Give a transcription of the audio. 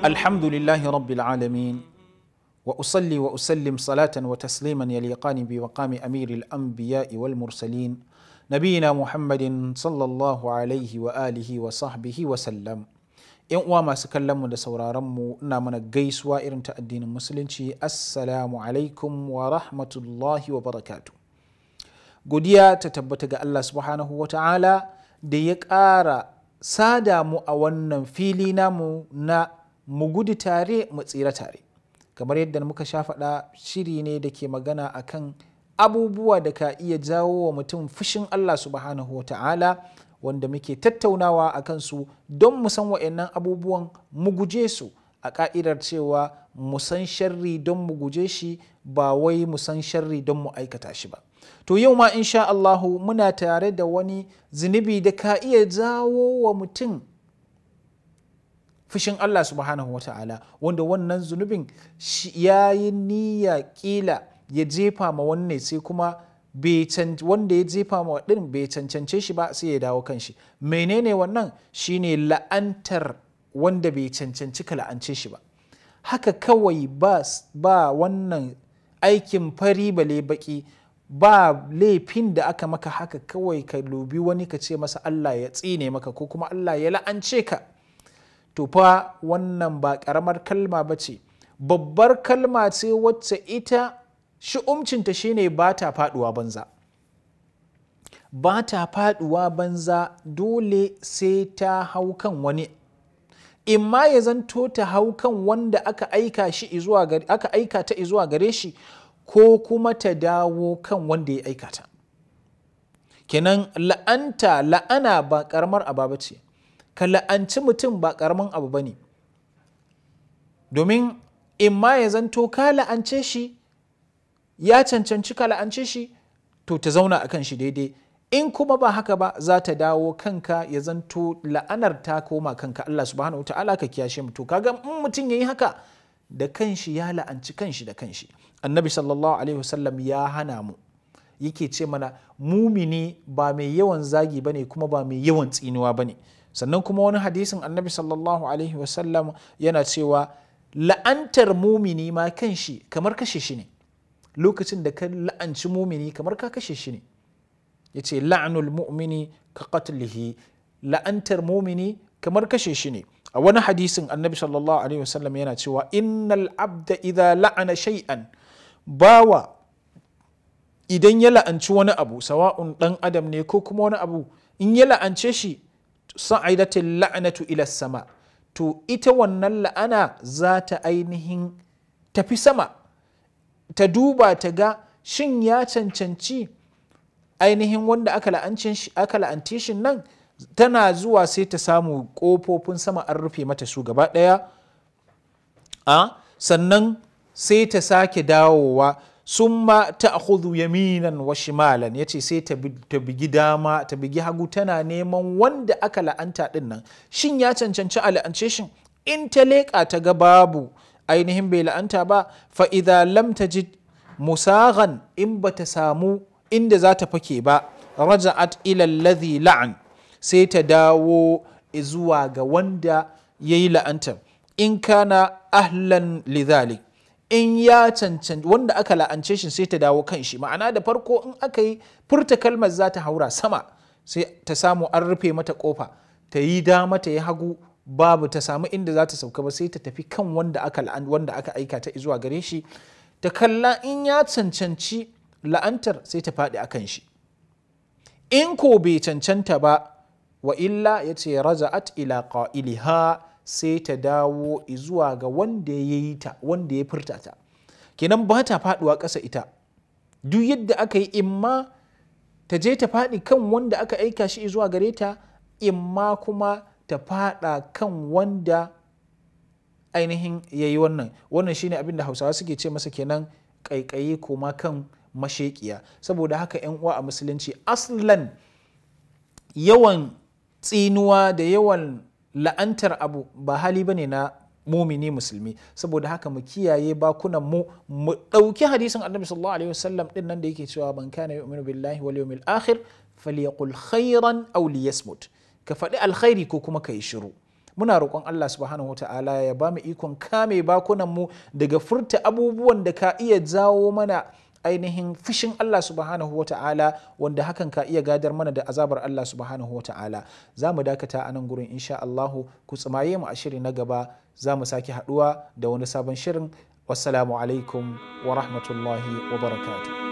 الحمد لله رب العالمين وأصلي وأسلم صلاة وتسليما يليقان بمقام أمير الأنبياء والمرسلين نبينا محمد صلى الله عليه وآله وصحبه وسلم. ‘Yan uwa masu kallon mu da sauraron mu ina mana gaisuwa irin ta addinin musulunci, assalamu alaikum wa rahmatullahi wa barakatuh. Godiya ta tabbata ga Allah subhanahu wa ta'ala da ya ƙara sada mu a wannan fili namu na mu gudu tare mu tsira tare. Kamar yadda muka sha faɗa, shiri ne da ke magana akan abubuwa da ka iya jawo wa mutum fushin Allah subhanahu wa ta'ala, wanda muke tattaunawa a kansu don mu san wa'annan abubuwan mu guje su, a ka'idar cewa mu san sharri don mu guje shi, ba wai mu san sharri don mu aikata shi ba. To yau ma insha Allahu muna tare da wani zunubi da ka iya jawo wa mutum fushin Allah subhanahu wa ta'ala, wanda wannan zunubin ya yi niyya kila ya jefa ma wanne, sai kuma wanda ya jefa ma din bai cancance shi ba, sai ya dawo kan shi. Menene wannan? Shine la'antar wanda bai cancanci ka la'ance shi ba. Haka kawai ba wannan aikin fari bale baki, ba laifin da aka maka, haka kawai ka lubi wani ka ce masa Allah ya tsine maka ko kuma Allah ya la'ance ka. To fa wannan ba karamar kalma ba ce, babbar kalma ce wacce ita shi'umcinta shine ba ta faduwa banza. Ba ta faduwa banza, dole sai ta hau kan wani, imma ya zanto ta hau kan wanda aka aika ta zuwa gare shi, ko kuma ta dawo kan wanda ya aika ta. Kenan la'ana ba karamar abu ce, ka la'anci mutum ba karamin abu bane, domin imma ya zanto ka la'ance shi, ya cancanci ka la'ance shi, to ta zauna a kan shi daidai. In kuma ba haka ba, za ta dawo kanka, ya zanto la'anar ta koma kanka. Allah subhanahu wa ta'ala ka kiyashe mu. To kaga in mutum yayi haka da kanshi, ya la'anci kanshi da kanshi. Annabi sallallahu alaihi wasallam ya hana mu, yake ce mana mumini ba mai yawan zagi bane, kuma ba mai yawan tsinuwa bane. Sannan kuma wani hadisin Annabi sallallahu alaihi wasallam yana cewa la'antar mumini ma kanshi kamar kashe shi ne. Lokacin da ka la'anci mumini kamar ka kashe shi ne. Ya ce la'anul mu'mini ka qatlihi, la'antar mumini kamar kashe shi ne. A wani hadisin Annabi sallallahu alaihi wasallam yana cewa innal abda idha la'ana shay'an, bawa idan ya la'anci wani abu, sawa'un dan adam ne ko kuma wani abu, in ya la'ance shi, sa'idatil la'natu ila sama, to ita wannan la'ana za ta ainihin tafi sama, ta duba ta ga shin ya cancanci ainihin wanda aka la'ance shi nan. Tana zuwa sai ta samu ƙofofin sama an rufe mata su gaba ɗaya, sannan sai ta sake dawowa, summa ta'khudhu yaminan wa shimalan, yace sai ta bigi dama ta bigi hagu, tana neman wanda aka la'anta din nan shin ya cancanci a la'ance shi. In ta leƙa ta ga babu ainihin bai la'anta ba, fa idza lam tajid musaghan, in bata samu inda za ta fake ba, raja'at ila alladhi la'an, sai ta dawo zuwa ga wanda yayi la'antar. In kana ahlan lidhalik, in ya cancanci wanda aka la'ance shi, sai ta dawo kan shi. Ma'ana da farko in aka yi furta kalmar za ta haura sama, sai ta samu an rufe mata kofa, ta yi dama ta yi hagu, babu, ta samu inda za ta sauka ba, sai ta tafi kan wanda aka aika ta zuwa gare shi, ta kalla in ya cancanci la'antar, sai ta faɗi akan shi. In ko bai cancanta ba, wa illa, ya ce raja'at ila qa'iliha, sai ta dawo zuwa ga wanda ya yi ta, wanda ya furta ta. Kenan ba ta faɗuwa ƙasa ita, duk yadda aka yi, imma ta je ta faɗi kan wanda aka aika shi zuwa gare ta, imma kuma ta faɗa kan wanda ainihin ya yi wannan shine abin da Hausawa suke ce masa kenan ƙaiƙayi koma kan mashekiya. Saboda haka ‘yan uwa a musulunci, aslan yawan tsinuwa da yawan la'antar abu ba hali bane na mumini musulmi. Saboda haka mu kiyaye bakunan mu ɗauki hadisin Annabi sallallahu alaihi wasallam din nan da yake cewa man kana yu'minu billahi wal yawmil akhir falyaqul khairan aw liyasmut, ka faɗi alkhairi ko kuma ka yi shiru. muna roƙon Allah subhanahu wata'ala ya ba mu ikon kame bakunan mu daga furta abubuwan da ka iya jawo mana ainihin fishin Allah subhanahu wata'ala, wanda hakan ka iya gadar mana da azabar Allah subhanahu wata'ala. Za mu dakata a nan gurin insha Allahu, ku tsimaye mu a shiri na gaba, za mu sake haɗuwa da wani sabon shirin. Wassalamu alaikum wa rahmatullahi wa barakatuh.